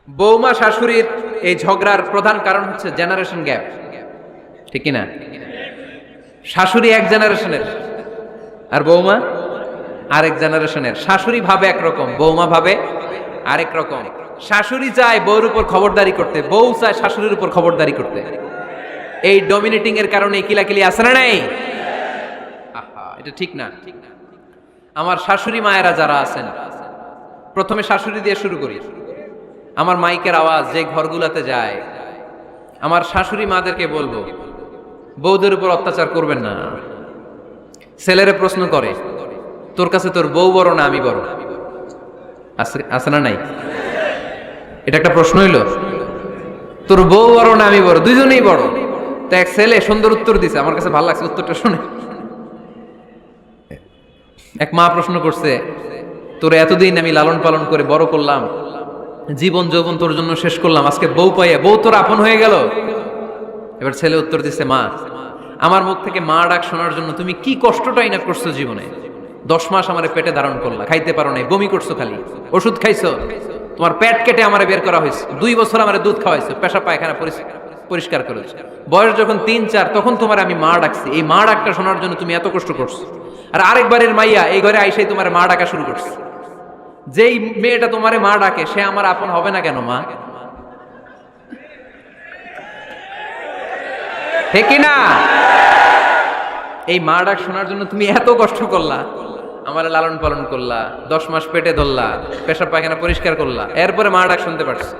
বৌমা শাশুড়ির এই ঝগড়ার প্রধান কারণ হচ্ছে জেনারেশন গ্যাপ, ঠিক কিনা? শাশুড়ি এক জেনারেশনের আর বৌমা আরেক জেনারেশনের। শাশুড়ি ভাবে একরকম, বৌমা ভাবে আরেক রকম। শাশুড়ি চায় বউর উপর খবরদারি করতে, বউ চায় শাশুড়ির উপর খবরদারি করতে। এই ডমিনেটিং এর কারণে কিলাকিলি আছে না নাই? আহা, এটা ঠিক না। আমার শাশুড়ি মায়েরা যারা আছেন, প্রথমে শাশুড়ি দিয়ে শুরু করি। আমার মাইকের আওয়াজ যে ঘরগুলাতে যায়, আমার শাশুড়ি মাদেরকে বলবো, বউদের উপর অত্যাচার করবেন না। ছেলেরে প্রশ্ন করে, তোর কাছে তোর বউ বড় না আমি বড়? আছে না নাই? এটা একটা প্রশ্ন হইল। তোর বউ বড় না আমি বড়? দুইজনেই বড়। তো এক ছেলে সুন্দর উত্তর দিছে, আমার কাছে ভালো লাগছে উত্তরটা শুনে। এক মা প্রশ্ন করছে, তোর এতদিন আমি লালন পালন করে বড় করলাম, জীবন যৌবন তোর জন্য শেষ করলাম, আজকে বউ পাইয়া বউ তোর আপন হয়ে গেল। এবার ছেলে উত্তর দিচ্ছে, মা, আমার মুখ থেকে মা ডাক শোনার জন্য তুমি কি কষ্টটাই না করছো জীবনে। 10 মাস আমার পেটে ধারণ করলা, খাইতে পারো নাই, বমি করছো, খালি ওষুধ খাইছো, তোমার পেট কেটে আমারে বের করা হয়েছে, 2 বছর আমারে দুধ খাওয়াইছো, পেশাব পায়খানা পরিষ্কার করেছো। বয়স যখন 3-4 তখন তোমার আমি মা ডাকছি, এই মা ডাকটা শোনার জন্য তুমি এত কষ্ট করছো। আর আরেকবারের মাইয়া এই ঘরে আইসাই তোমার মা ডাকা শুরু করছে। যেই মেয়েটা তোমারে মা ডাকে সে আমার আপন হবে না কেন মা? ঠিক না? এই মা ডাক শোনার জন্য তুমি এত কষ্ট করলা, আমার লালন পালন করলা, 10 মাস পেটে ধরলা, পেশাব পায়খানা পরিষ্কার করলা, এরপরে মা ডাক শুনতে পারছো।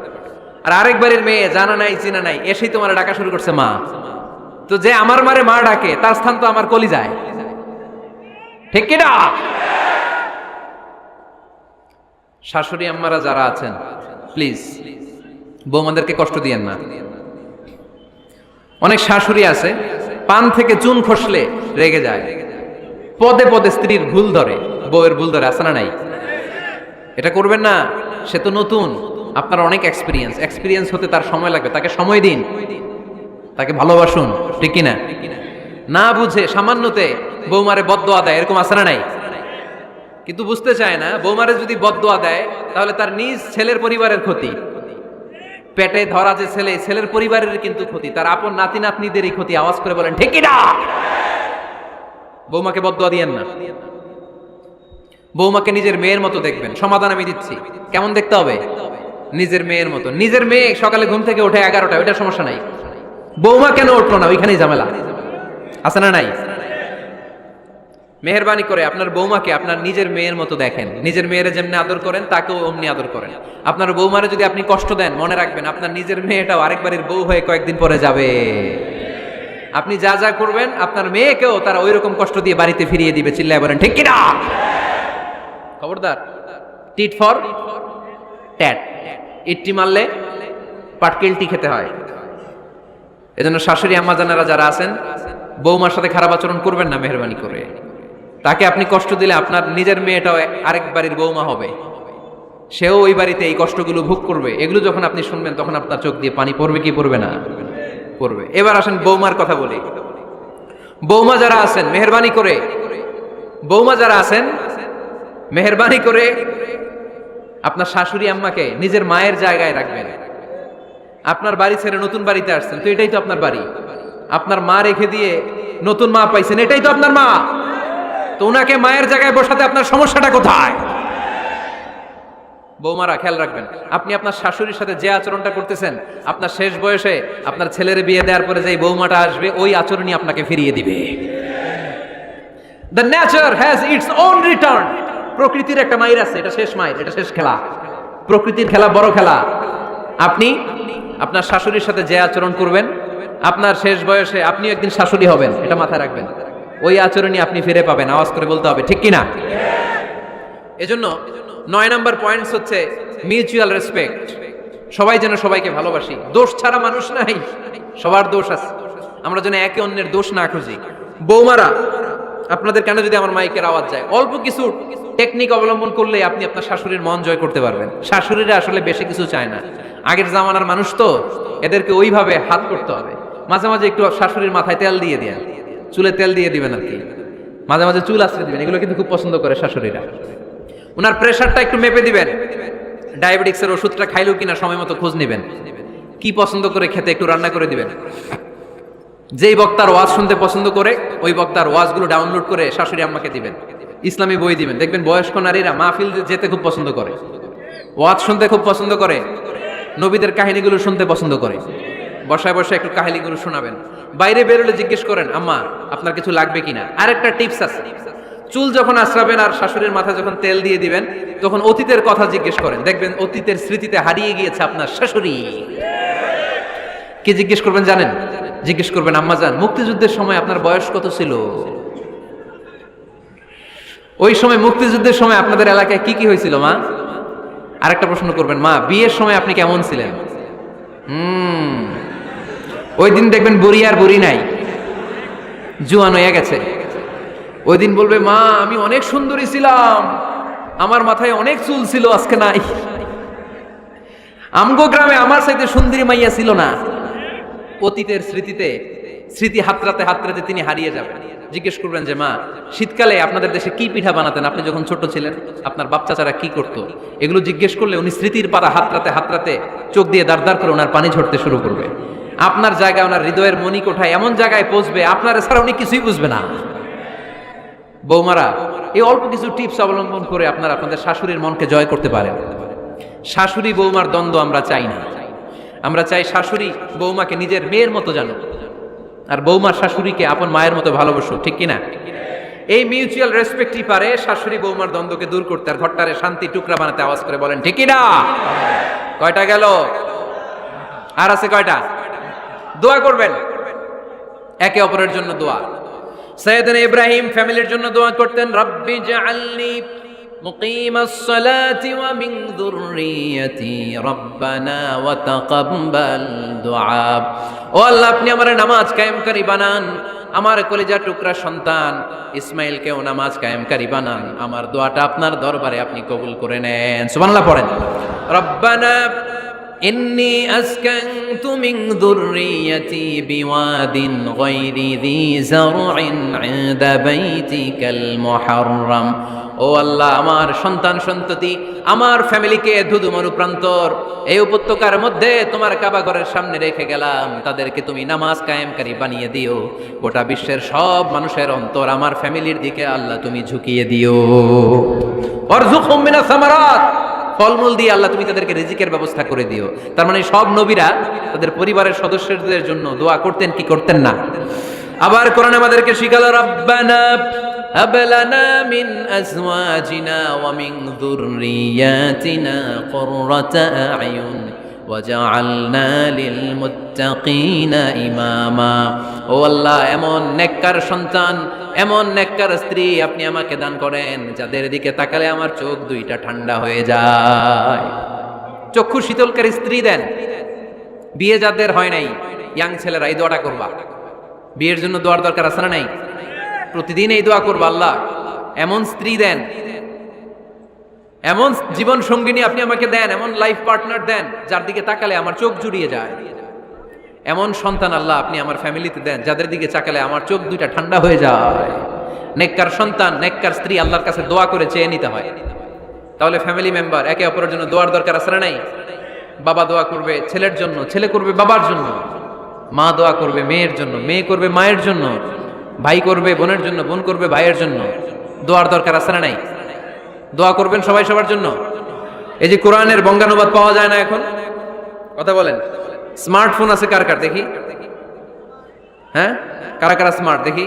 আর আরেকবারের মেয়ে জানা নাই চিনা নাই এসেই তোমার ডাকা শুরু করছে মা। তো যে আমার মারে মা ডাকে তার স্থান তো আমার কলি যায়, ঠিক কিনা? শাশুড়ি আম্মারা যারা আছেন, প্লিজ বৌমাদেরকে কষ্ট দিয়েন না। অনেক শাশুড়ি আছে পান থেকে চুন খসলে রেগে যায়, পদে পদে স্ত্রীর ভুল ধরে, বউয়ের ভুল ধরে, আছে না নাই? এটা করবেন না। সে তো নতুন, আপনার অনেক এক্সপিরিয়েন্স হতে তার সময় লাগবে, তাকে সময় দিন, তাকে ভালোবাসুন, ঠিক কিনা? না বুঝে সামান্যতে বৌমারে বদদোয়া দেয়, এরকম আছে না নাই? কিন্তু বুঝতে চায় না, বৌমারে যদি বদদোয়া দেয় তাহলে তার নিজ ছেলের পরিবারের ক্ষতি, পেটে ধরা যে ছেলে, ছেলের পরিবারের কিন্তু ক্ষতি, তার আপন নাতি নাতনিদেরই ক্ষতি। আওয়াজ করে বলেন ঠিক কিনা? বৌমাকে বদদোয়া দিয়েন না। বৌমাকে নিজের মেয়ের মতো দেখবেন। সমাধান আমি দিচ্ছি। কেমন দেখতে হবে? নিজের মেয়ের মতো। নিজের মেয়ে সকালে ঘুম থেকে ওঠে 11টা, ওইটা সমস্যা নাই। বৌমা কেন উঠলো না, ওইখানেই ঝামেলা, আছে না নাই? মেহেরবানি করে আপনার বৌমাকে আপনার নিজের মেয়ের মতো দেখেন। নিজের মেয়েরে যেমনি আদর করেন তাকেও অমনি আদর করেন। আপনার বৌমারে যদি আপনি কষ্ট দেন, মনে রাখবেন আপনার নিজের মেয়েটাও আরেকবারের বউ হয়ে কয়েকদিন পরে যাবে। আপনি যা যা করবেন আপনার মেয়েকেও তারা ওই রকম কষ্ট দিয়ে বাড়িতে ফিরিয়ে দিবে। চিল্লায় বলেন ঠিক কিনা? খবরদার, টিট ফর ট্যাট, ইট্টি মারলে পাটকেলটি খেতে হয়। এজন্য শাশুড়ি আম্মা জানারা যারা আছেন, বৌমার সাথে খারাপ আচরণ করবেন না মেহেরবানি করে। তাকে আপনি কষ্ট দিলে আপনার নিজের মেয়েটাও আরেক বাড়ির বৌমা হবে, সেও ওই বাড়িতে এই কষ্টগুলো ভোগ করবে। এগুলো যখন আপনি শুনবেন তখন আপনার চোখ দিয়ে পানি পড়বে কি পড়বে না? পড়বে। এবার আসেন বৌমার কথা বলি। বৌমা যারা আছেন মেহেরবানি করে, বৌমা যারা আছেন মেহেরবানি করে আপনার শাশুড়ি আম্মাকে নিজের মায়ের জায়গায় রাখবেন। আপনার বাড়ি ছেড়ে নতুন বাড়িতে আসছেন, তো এটাই তো আপনার বাড়ি। আপনার মা রেখে দিয়ে নতুন মা পাইছেন, এটাই তো আপনার মা। তো ওনাকে মায়ের জায়গায় বসাতে আপনার সমস্যাটা কোথায়? বৌমারা খেয়াল রাখবেন, আপনি আপনার শাশুড়ির সাথে যে আচরণটা করতেছেন, আপনার শেষ বয়সে আপনার ছেলের বিয়ে দেওয়ার পরে যে বৌমাটা আসবে ওই আচরণই আপনাকে ফিরিয়ে দিবে। The nature has its own return. প্রকৃতির একটা মাইর আছে, এটা শেষ মাইর, এটা শেষ খেলা। প্রকৃতির খেলা বড় খেলা। আপনি আপনার শাশুড়ির সাথে যে আচরণ করবেন, আপনার শেষ বয়সে আপনি একদিন শাশুড়ি হবেন, এটা মাথায় রাখবেন। ওই আচরণই আপনি ফিরে পাবেন। আওয়াজ করে বলতে হবে ঠিক কিনা? এজন্য 9 নাম্বার পয়েন্টস হচ্ছে মিউচুয়াল রেসপেক্ট। সবাই যেন সবাইকে ভালোবাসি। দোষ ছাড়া মানুষ নাই, সবার দোষ আছে। আমরা যেন একে অন্যের দোষ না খুঁজি। বৌমারা, আপনাদের কেন যদি আমার মাইকের আওয়াজ যায়, অল্প কিছু টেকনিক অবলম্বন করলে আপনি আপনার শাশুড়ির মন জয় করতে পারবেন। শাশুড়িরা আসলে বেশি কিছু চায় না, আগের জামানার মানুষ তো, এদেরকে ওইভাবে হাত করতে হবে। মাঝে মাঝে একটু শাশুড়ির মাথায় তেল দিয়ে দেন, চুলে তেল দিয়ে দিবেন আর কি, মাঝে মাঝে চুল আশ্রয় দিবেন, এগুলো কিন্তু খুব পছন্দ করে শাশুড়িরা। ওনার প্রেশারটা একটু মেপে দিবেন, ডায়াবেটিক্সের ওষুধটা খাইলো কিনা সময় মতো খোঁজ নেবেন, কি পছন্দ করে খেতে একটু রান্না করে দিবেন। যেই বক্তার ওয়াজ শুনতে পছন্দ করে ওই বক্তার ওয়াজগুলো ডাউনলোড করে শাশুড়ি আম্মাকে দিবেন, ইসলামী বই দিবেন। দেখবেন বয়স্ক নারীরা মাহফিল যেতে খুব পছন্দ করে, ওয়াজ শুনতে খুব পছন্দ করে, নবীদের কাহিনীগুলো শুনতে পছন্দ করে। বসায় বসায় একটু কাহিনীগুলো শোনাবেন। বাইরে বেরোলে জিজ্ঞেস করেন, আম্মা আপনার কিছু লাগবে কিনা। আরেকটা টিপস আছে, চুল যখন আশ্রাবেন আর শাশুড়ির মাথায় যখন তেল দিয়ে দিবেন তখন অতীতের কথা জিজ্ঞেস করেন। দেখবেন অতীতের স্মৃতিতে হারিয়ে গিয়েছে আপনার শাশুড়ি। কি জিজ্ঞেস করবেন জানেন? জিজ্ঞেস করবেন, আম্মা জান মুক্তিযুদ্ধের সময় আপনার বয়স কত ছিল? ওই সময় মুক্তিযুদ্ধের সময় আপনাদের এলাকায় কি কি হয়েছিল মা? আরেকটা প্রশ্ন করবেন, মা বিয়ের সময় আপনি কেমন ছিলেন? ওই দিন দেখবেন বুড়ি আর বুড়ি নাই, জুয়ান হয়ে গেছে। ওই দিন বলবে, মা আমি অনেক সুন্দরী ছিলাম, আমার মাথায় অনেক চুল ছিল, আজকে নাই। আমগো গ্রামে আমার চাইতে সুন্দরী মাইয়া ছিল না। অতীতের স্মৃতিতে, স্মৃতি হাতরাতে হাতরাতে তিনি হারিয়ে যাবেন। জিজ্ঞেস করবেন যে, মা শীতকালে আপনাদের দেশে কি পিঠা বানাতেন আপনি যখন ছোট ছিলেন? আপনার বাপ চাচারা কি করতো? এগুলো জিজ্ঞেস করলে উনি স্মৃতির পাড়া হাতরাতে হাতরাতে চোখ দিয়ে দাঁড় দাঁড় করে ওনার পানি ঝরতে শুরু করবে। আপনার জায়গায় ওনার হৃদয়ের মনি কোঠায় এমন জায়গায় পৌঁছবে আপনার ছাড়া উনি কিছুই বুঝবে না। বৌমারা এই অল্প কিছু টিপস অবলম্বন করে আপনারা আপনাদের শাশুড়ির মনকে জয় করতে পারেন। শাশুড়ি বৌমার দ্বন্দ্ব আমরা চাই না। আমরা চাই শাশুড়ি বৌমাকে নিজের মেয়ের মতো জানো, আর বৌমার শাশুড়িকে আপন মায়ের মতো ভালোবাসো, ঠিক কিনা? এই মিউচুয়াল রেসপেক্টই পারে শাশুড়ি বৌমার দ্বন্দ্বকে দূর করতে আর ঘরটারে শান্তি টুকরা বানাতে। আওয়াজ করে বলেন ঠিক কিনা? কয়টা গেল? আর আছে কয়টা? দোয়া করবেন একে অপরের জন্য। দোয়া সাইয়েদনা ইব্রাহিম ফ্যামিলির জন্য দোয়া করতেন, রব্বি জাআলনি মুকিমাস সালাতি ওয়া মিন যুররিয়াতি রব্বানা ওয়া তাকাব্বাল দুআ। ও আল্লাহ আপনি আমার নামাজ কায়েমকারী বানান, আমার কলিজার টুকরা সন্তান ইসমাইলকেও নামাজ কায়েমকারী বানান, আমার দোয়াটা আপনার দরবারে আপনি কবুল করে নেন। সুবহানাল্লাহ পড়েন। রব্বানা إني أسكنت من ذريتي بواد غير ذي زرع عند بيتك المحرم। ও আল্লাহ আমার সন্তান সন্ততি আমার ফ্যামিলিকে ধুধুমরু প্রান্তর এই উপত্যকার মধ্যে তোমার কাবা ঘরের সামনে রেখে গেলাম, তাদেরকে তুমি নামাজ কায়েমকারী বানিয়ে দিও। গোটা বিশ্বের সব মানুষের অন্তর আমার ফ্যামিলির দিকে আল্লাহ তুমি ঝুঁকিয়ে দিও। ওয়ারযুকহুম মিনাস সামারাত, ফলমূল দিয়ে আল্লাহ তুমি তাদেরকে রিজিকের ব্যবস্থা করে দিও। তার মানে সব নবীরা তাদের পরিবারের সদস্যদের জন্য দোয়া করতেন কি করতেন না? আবার কোরআন আমাদেরকে শিখালো, রব্বানা হাব লানা মিন আজওয়াজিনা ওয়া মিন যুররিয়াতিনা কুররাতা আ'য়ুন ওয়াজআলনা লিল মুত্তাকিনা ইমামা। ও আল্লাহ এমন নেককার সন্তান, এমন নেককার স্ত্রী আপনি আমাকে দান করেন যাদের দিকে তাকালে আমার চোখ দুইটা ঠান্ডা হয়ে যায়। চক্ষু শীতলকারী স্ত্রী দেন। বিয়ে যাদের হয় নাই, ইয়াং ছেলেরা এই দোয়াটা করবা। বিয়ের জন্য দোয়ার দরকার আছে না নাই? প্রতিদিন এই দোয়া করবা, আল্লাহ এমন স্ত্রী দেন, এমন জীবন সঙ্গিনী আপনি আমাকে দেন, এমন লাইফ পার্টনার দেন যার দিকে তাকালে আমার চোখ জুড়িয়ে যায়। এমন সন্তান আল্লাহ আপনি আমার ফ্যামিলিতে দেন যাদের দিকে তাকালে আমার চোখ দুইটা ঠান্ডা হয়ে যায়। নেককার সন্তান, নেককার স্ত্রী আল্লাহর কাছে দোয়া করে চেয়ে নিতে হয়। তাহলে ফ্যামিলি মেম্বার একে অপরের জন্য দোয়ার দরকার আছে না নাই? বাবা দোয়া করবে ছেলের জন্য, ছেলে করবে বাবার জন্য, মা দোয়া করবে মেয়ের জন্য, মেয়ে করবে মায়ের জন্য, ভাই করবে বোনের জন্য, বোন করবে ভাইয়ের জন্য। দোয়ার দরকার আছে না নাই? দোয়া করবেন সবাই সবার জন্য। এই যে কোরআনের বঙ্গানুবাদ পাওয়া যায় না এখন, কথা বলেন। স্মার্টফোন আছে কার কার দেখি? হ্যাঁ, কারা কারা স্মার্ট দেখি?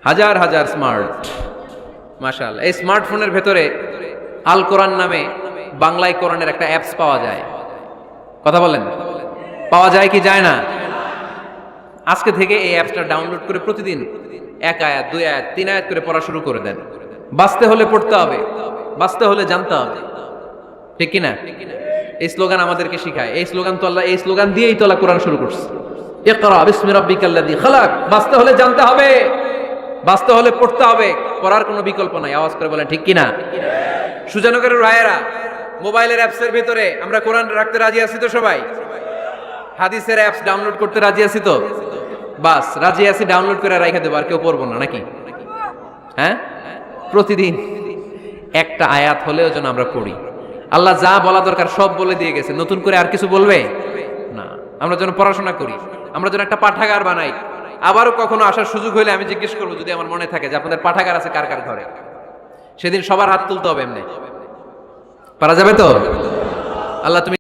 হাজার হাজার স্মার্ট, মাশাআল্লাহ। এই স্মার্টফোনের ভেতরে আল কোরআন নামে বাংলায় কোরআনের একটা অ্যাপস পাওয়া যায়। কথা বলেন, পাওয়া যায় কি যায় না? আজকে থেকে এই অ্যাপসটা ডাউনলোড করে প্রতিদিন এক আয়াত, দুই আয়াত, তিন আয়াত করে পড়া শুরু করে দেন। বাঁচতে হলে পড়তে হবে, বাঁচতে হলে জানতে হবে, ঠিক কিনা? এই স্লোগান আমাদেরকে শিখায়। এই স্লোগান তো আল্লাহ, এই স্লোগান দিয়েই তো আল্লাহ কোরআন শুরু করছে, ইকরা বিসমি রাব্বিকাল্লাযী খালাক। বাঁচতে হলে জানতে হবে, বাঁচতে হলে পড়তে হবে, পড়ার কোনো বিকল্প নাই। আওয়াজ করে বলেন ঠিক কিনা? সুজানগরের রায়েরা মোবাইলের অ্যাপসের ভিতরে আমরা কোরআন রাখতে রাজি আছি তো সবাই? হাদিসের অ্যাপস ডাউনলোড করতে রাজি আছি তো? বাস রাজি আছি, ডাউনলোড করে রাখা দেবো, আর কেউ পড়বো না নাকি? হ্যাঁ, প্রতিদিন একটা আয়াত হলেও যেন আমরা পড়ি। আল্লাহ যা বলা দরকার সব বলে দিয়ে গেছে, নতুন করে আর কিছু বলবে না। আমরা যেন পড়াশোনা করি, আমরা যেন একটা পাঠাগার বানাই। আবারও কখনো আসার সুযোগ হলে আমি জিজ্ঞেস করবো, যদি আমার মনে থাকে, যে আপনাদের পাঠাগার আছে কার কার ঘরে। সেদিন সবার হাত তুলতে হবে, এমনি পারা যাবে তো? আল্লাহ তুমি